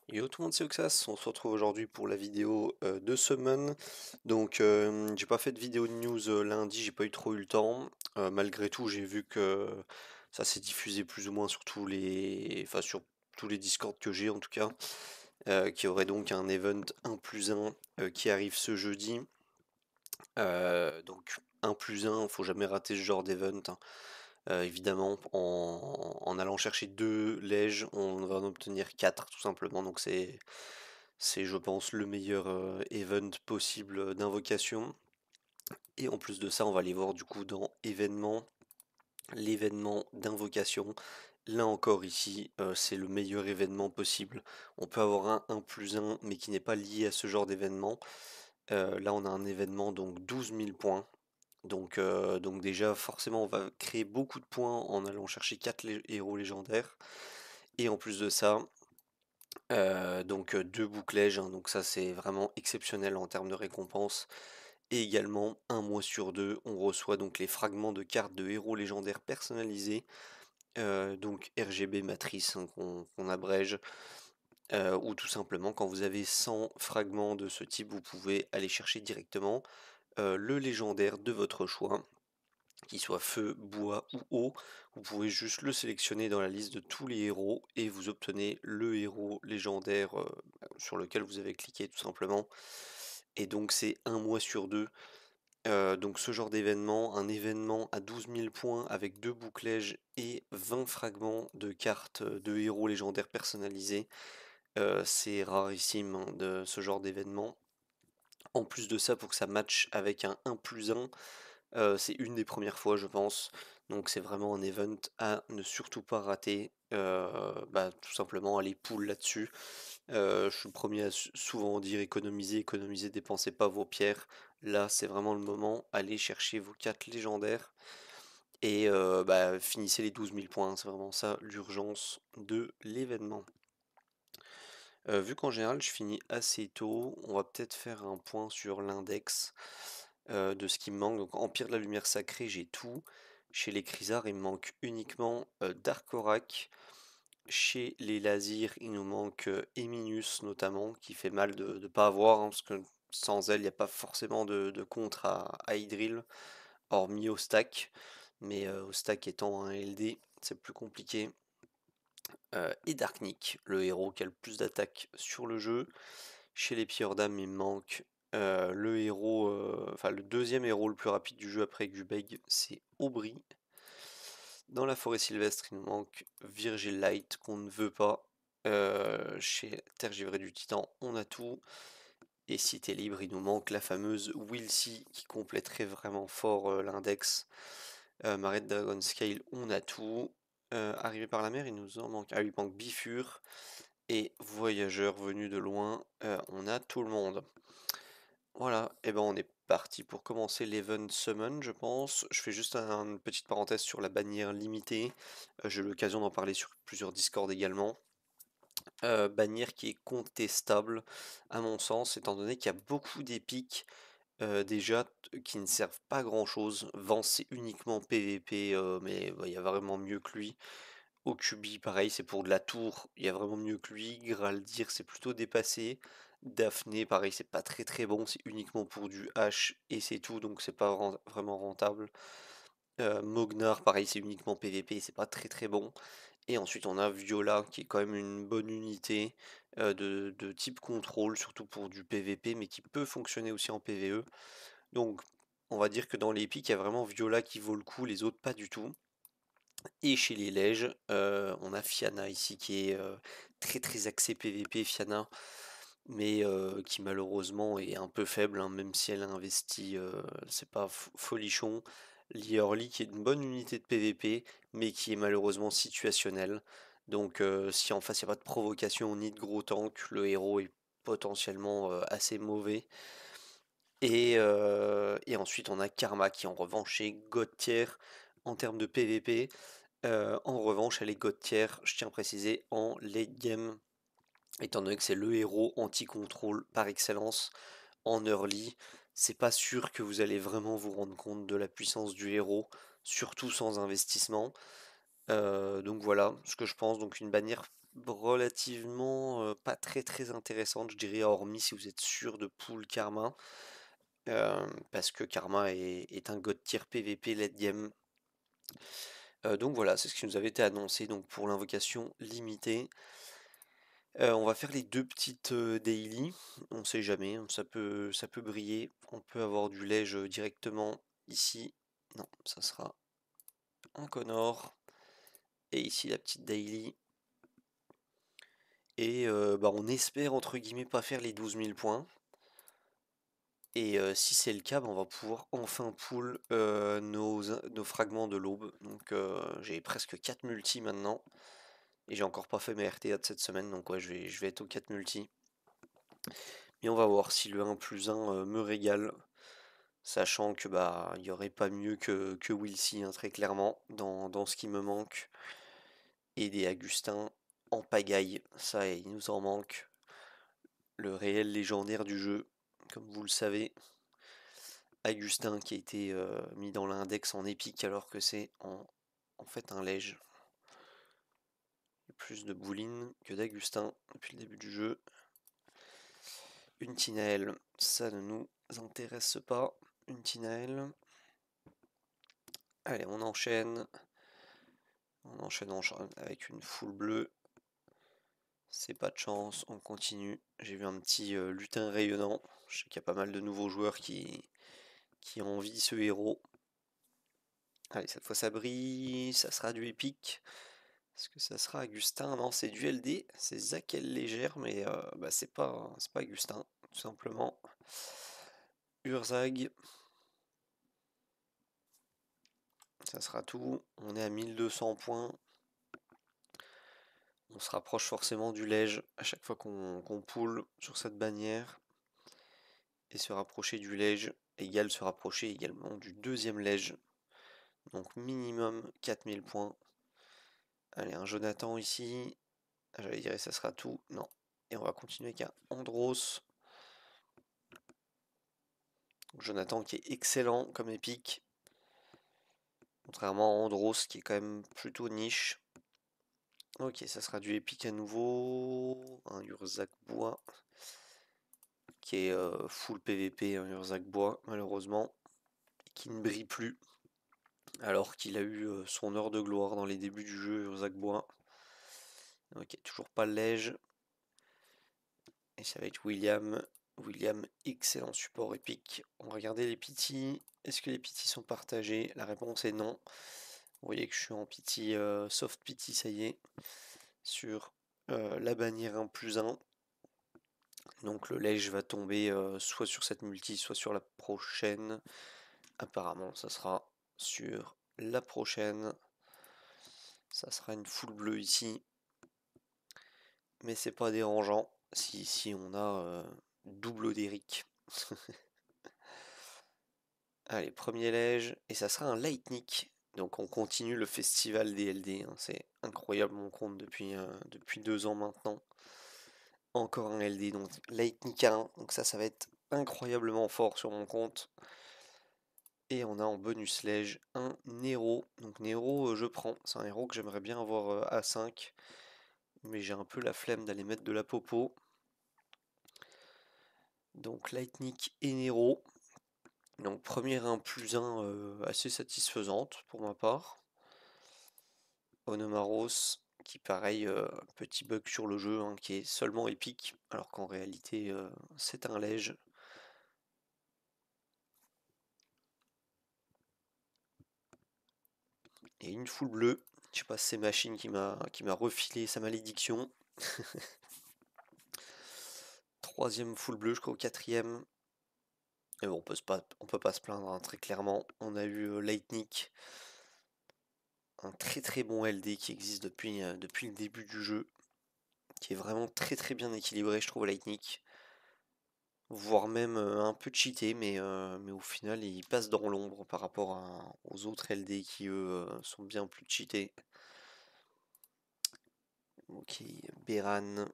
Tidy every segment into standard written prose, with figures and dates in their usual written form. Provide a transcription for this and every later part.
Yo tout le monde, c'est Oxas, on se retrouve aujourd'hui pour la vidéo de Summon. Donc j'ai pas fait de vidéo de news lundi, j'ai pas eu trop eu le temps. Malgré tout j'ai vu que ça s'est diffusé plus ou moins sur tous les. Enfin sur tous les Discord que j'ai en tout cas. Qui aurait donc un event 1 plus 1 qui arrive ce jeudi. Donc 1 plus 1, faut jamais rater ce genre d'event, hein. Évidemment, en allant chercher 2 lèges, on va en obtenir 4 tout simplement. Donc c'est je pense le meilleur event possible d'invocation. Et en plus de ça, on va aller voir du coup dans événements, l'événement d'invocation. Là encore ici, c'est le meilleur événement possible. On peut avoir un 1 plus 1 mais qui n'est pas lié à ce genre d'événement. Là on a un événement donc 12 000 points. Donc déjà forcément on va créer beaucoup de points en allant chercher 4 héros légendaires. Et en plus de ça, donc 2 bouclèges, hein, donc ça c'est vraiment exceptionnel en termes de récompense. Et également, un mois sur deux, on reçoit donc les fragments de cartes de héros légendaires personnalisés, donc RGB Matrice, hein, qu'on abrège, ou tout simplement quand vous avez 100 fragments de ce type, vous pouvez aller chercher directement le légendaire de votre choix, qu'il soit feu, bois ou eau. Vous pouvez juste le sélectionner dans la liste de tous les héros et vous obtenez le héros légendaire sur lequel vous avez cliqué tout simplement. Et donc c'est un mois sur deux. Donc ce genre d'événement, un événement à 12 000 points avec 2 bouclèges et 20 fragments de cartes de héros légendaires personnalisés, c'est rarissime, hein, de ce genre d'événement. En plus de ça, pour que ça matche avec un 1 plus 1, c'est une des premières fois, je pense. Donc c'est vraiment un event à ne surtout pas rater. Bah, tout simplement, aller pool là-dessus. Je suis le premier à souvent dire économisez, économisez, dépensez pas vos pierres. Là, c'est vraiment le moment. Allez chercher vos 4 légendaires et bah, finissez les 12 000 points. C'est vraiment ça l'urgence de l'événement. Vu qu'en général je finis assez tôt, on va peut-être faire un point sur l'index de ce qui me manque. Donc Empire de la Lumière Sacrée, j'ai tout. Chez les Chrysars, il me manque uniquement Darkorak. Chez les Lazirs, il nous manque Eminus notamment, qui fait mal de ne pas avoir, hein, parce que sans elle, il n'y a pas forcément de contre à Hydril, hormis au stack. Mais au stack étant un LD, c'est plus compliqué. Et Darknik, le héros qui a le plus d'attaques sur le jeu. Chez les Pilleurs d'âme, il me manque le héros, enfin le deuxième héros le plus rapide du jeu après Gubeg, c'est Aubry. Dans la forêt sylvestre, il nous manque Virgil Light qu'on ne veut pas. Chez Tergivré du Titan, on a tout. Et Cité Libre, il nous manque la fameuse Wilsey qui compléterait vraiment fort l'index. Marée de Dragon Scale, on a tout. Arrivé par la mer, il nous en manque. Ah, il manque Bifur. Et Voyageur venu de loin, on a tout le monde. Voilà, et ben on est parti pour commencer l'Event Summon, je pense. Je fais juste une petite parenthèse sur la bannière limitée. J'ai eu l'occasion d'en parler sur plusieurs Discord également. Bannière qui est contestable, à mon sens, étant donné qu'il y a beaucoup d'épiques déjà qui ne servent pas grand-chose. Vance, c'est uniquement PVP, mais bah, il y a vraiment mieux que lui. Okubi, pareil, c'est pour de la tour, il y a vraiment mieux que lui. Graldir, c'est plutôt dépassé. Daphné, pareil, c'est pas très très bon, c'est uniquement pour du H et c'est tout, donc c'est pas vraiment rentable. Mognar, pareil, c'est uniquement PVP, c'est pas très très bon. Et ensuite on a Viola, qui est quand même une bonne unité de type contrôle, surtout pour du PVP, mais qui peut fonctionner aussi en PVE. Donc on va dire que dans les pics, il y a vraiment Viola qui vaut le coup, les autres pas du tout. Et chez les lèges, on a Fianna ici qui est très très axé PVP, Fianna, mais qui malheureusement est un peu faible, hein, même si elle a investi, c'est pas folichon. Liorli qui est une bonne unité de PVP, mais qui est malheureusement situationnelle. Donc si en face il n'y a pas de provocation ni de gros tank, le héros est potentiellement assez mauvais. Et ensuite on a Karma qui en revanche est God tier en termes de PVP. En revanche, elle est God tier, je tiens à préciser, en late game, étant donné que c'est le héros anti-contrôle par excellence. En early, c'est pas sûr que vous allez vraiment vous rendre compte de la puissance du héros, surtout sans investissement. Donc voilà ce que je pense. Donc une bannière relativement pas très intéressante, je dirais, hormis si vous êtes sûr de pull Karma. Parce que Karma est un god tier PVP late game. Donc voilà, c'est ce qui nous avait été annoncé donc pour l'invocation limitée. On va faire les deux petites daily, on sait jamais, hein, ça peut briller. On peut avoir du lège directement ici. Non, ça sera un Connor. Et ici la petite daily. Et bah, on espère entre guillemets pas faire les 12 000 points. Et si c'est le cas, bah, on va pouvoir enfin pull nos fragments de l'aube. Donc j'ai presque 4 multi maintenant. Et j'ai encore pas fait mes RTA de cette semaine, donc ouais, je vais être aux 4 multi. Mais on va voir si le 1 plus 1 me régale. Sachant que bah il n'y aurait pas mieux que Wilsy, hein, très clairement, dans ce qui me manque. Et des Agustin en pagaille, ça il nous en manque. Le réel légendaire du jeu, comme vous le savez. Agustin qui a été mis dans l'index en épique alors que c'est en fait un lège. Plus de bouline que d'Agustin depuis le début du jeu. Une Tinaelle, ça ne nous intéresse pas. Une Tinaelle. Allez, on enchaîne. On enchaîne avec une full bleue. C'est pas de chance, on continue. J'ai vu un petit lutin rayonnant. Je sais qu'il y a pas mal de nouveaux joueurs qui envient ce héros. Allez, cette fois ça brille, ça sera du épique. Est-ce que ça sera Agustin? Non, c'est du LD, c'est Zakel légère, mais bah, c'est pas Agustin, tout simplement. Urzag. Ça sera tout. On est à 1200 points. On se rapproche forcément du lège à chaque fois qu'on pull sur cette bannière. Et se rapprocher du lège égale se rapprocher également du deuxième lège. Donc minimum 4000 points. Allez, un Jonathan ici. J'allais dire ça sera tout. Non. Et on va continuer avec un Andros. Jonathan qui est excellent comme épique. Contrairement à Andros qui est quand même plutôt niche. Ok, ça sera du épique à nouveau. Un Urzak bois. Qui est full PVP, un Urzak bois malheureusement. Qui ne brille plus. Alors qu'il a eu son heure de gloire dans les débuts du jeu, Urzak bois. Ok, toujours pas le lège. Et ça va être William. William, excellent support épique. On va regarder les pity. Est-ce que les pity sont partagés? La réponse est non. Vous voyez que je suis en pity, soft pity, ça y est, sur la bannière 1 plus 1. Donc le lège va tomber soit sur cette multi, soit sur la prochaine. Apparemment, ça sera sur la prochaine. Ça sera une full bleue ici. Mais c'est pas dérangeant si ici on a double d'Eric. Allez, premier lège. Et ça sera un Lightning. Donc on continue le festival des LD. Hein. C'est incroyable mon compte depuis 2 ans maintenant. Encore un LD. Donc Lightning 1. Donc ça va être incroyablement fort sur mon compte. Et on a en bonus lège un Nero. Donc Nero, je prends. C'est un héros que j'aimerais bien avoir à 5. Mais j'ai un peu la flemme d'aller mettre de la popo. Donc Lightning et Nero. Donc première 1 plus 1 assez satisfaisante pour ma part. Onomaros qui pareil, petit bug sur le jeu, hein, qui est seulement épique, alors qu'en réalité c'est un lège. Et une full bleue. Je sais pas si c'est Machine qui m'a refilé sa malédiction. Troisième full bleu, je crois au quatrième. Et bon, on peut pas se plaindre, hein, très clairement. On a eu Lightning, un très bon LD qui existe depuis le début du jeu, qui est vraiment très bien équilibré, je trouve, Lightning. Voire même un peu cheaté, mais au final il passe dans l'ombre par rapport aux autres LD qui eux sont bien plus cheatés. Ok, Beran,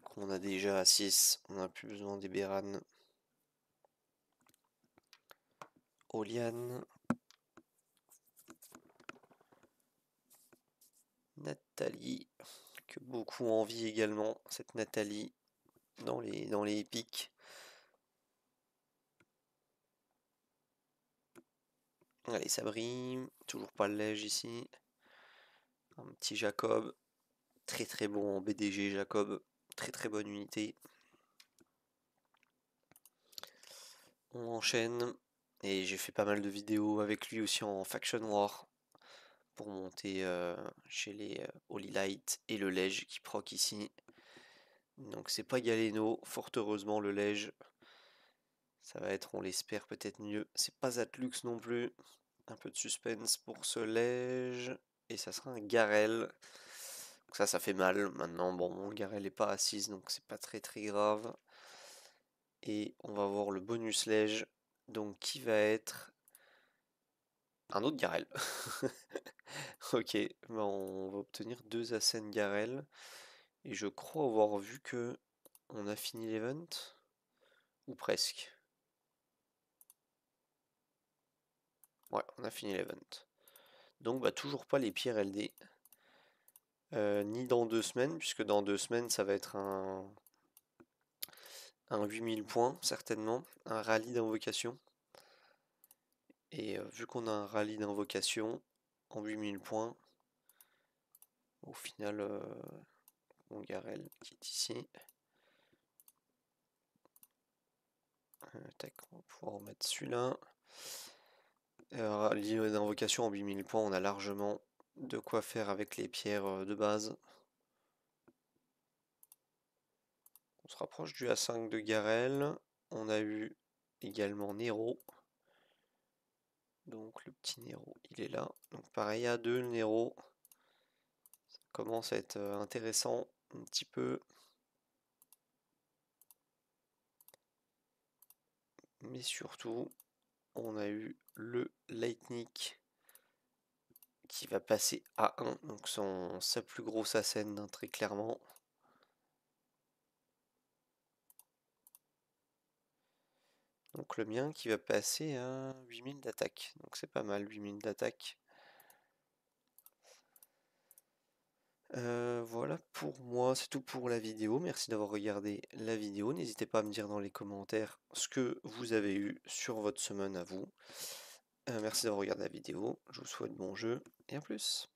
qu'on a déjà à 6, on n'a plus besoin des Beran. Oliane, Nathalie, que beaucoup envie également, cette Nathalie, dans les épiques. Allez, ça brille, toujours pas le lège ici. Un petit Jacob, très très bon en BDG Jacob, très très bonne unité. On enchaîne, et j'ai fait pas mal de vidéos avec lui aussi en Faction War, pour monter chez les Holy Light et le Lège qui proc ici. Donc c'est pas Galeno, fort heureusement le Lège. Ça va être, on l'espère, peut-être mieux. C'est pas Atlux non plus. Un peu de suspense pour ce Lège. Et ça sera un Garel. Donc ça fait mal. Maintenant, bon, mon Garel est pas assise, donc c'est pas très très grave. Et on va voir le bonus Lège. Donc qui va être un autre Garel. Ok, ben on va obtenir 2 Asen Garel. Et je crois avoir vu que on a fini l'event. Ou presque. Ouais, on a fini l'event. Donc bah toujours pas les pierres LD. Ni dans 2 semaines, puisque dans 2 semaines ça va être un 8000 points certainement, un rallye d'invocation. Et vu qu'on a un rallye d'invocation en 8000 points, au final mon Garel qui est ici. Tac, on va pouvoir remettre celui-là. Rallye d'invocation en 8000 points, on a largement de quoi faire avec les pierres de base. On se rapproche du A5 de Garel. On a eu également Nero. Donc le petit Nero, il est là. Donc pareil, A2, le Nero. Ça commence à être intéressant un petit peu. Mais surtout, on a eu le Lightning qui va passer A1. Donc sa plus grosse assène, hein, très clairement. Donc le mien qui va passer à 8000 d'attaque. Donc c'est pas mal, 8000 d'attaque. Voilà pour moi, c'est tout pour la vidéo. Merci d'avoir regardé la vidéo. N'hésitez pas à me dire dans les commentaires ce que vous avez eu sur votre semaine à vous. Merci d'avoir regardé la vidéo. Je vous souhaite bon jeu et à plus.